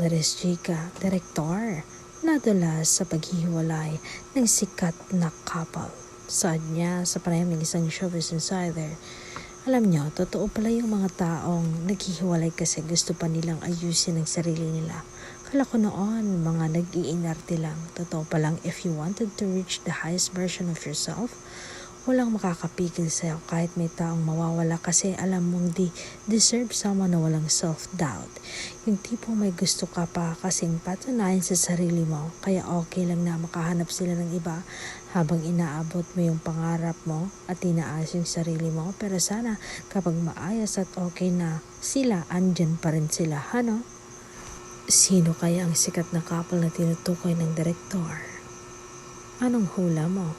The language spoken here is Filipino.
Let's chika, direktor, nadulas sa paghihiwalay ng sikat na couple. Saad niya sa panayam ng isang showbiz insider, alam niyo, totoo pala yung mga taong naghihiwalay kasi gusto pa nilang ayusin ang sarili nila. Kala ko noon, mga nag-iinarte lang. Totoo palang if you wanted to reach the highest version of yourself, walang makakapigil sa'yo kahit may taong mawawala kasi alam mong deserve someone na walang self-doubt. Yung tipong may gusto ka pa kasing patunayan sa sarili mo, kaya okay lang na makahanap sila ng iba habang inaabot mo yung pangarap mo at inaayos yung sarili mo. Pero sana kapag maayos at okay na sila, andyan pa rin sila, ano? Sino kaya ang sikat na couple na tinutukoy ng direktor? Anong hula mo?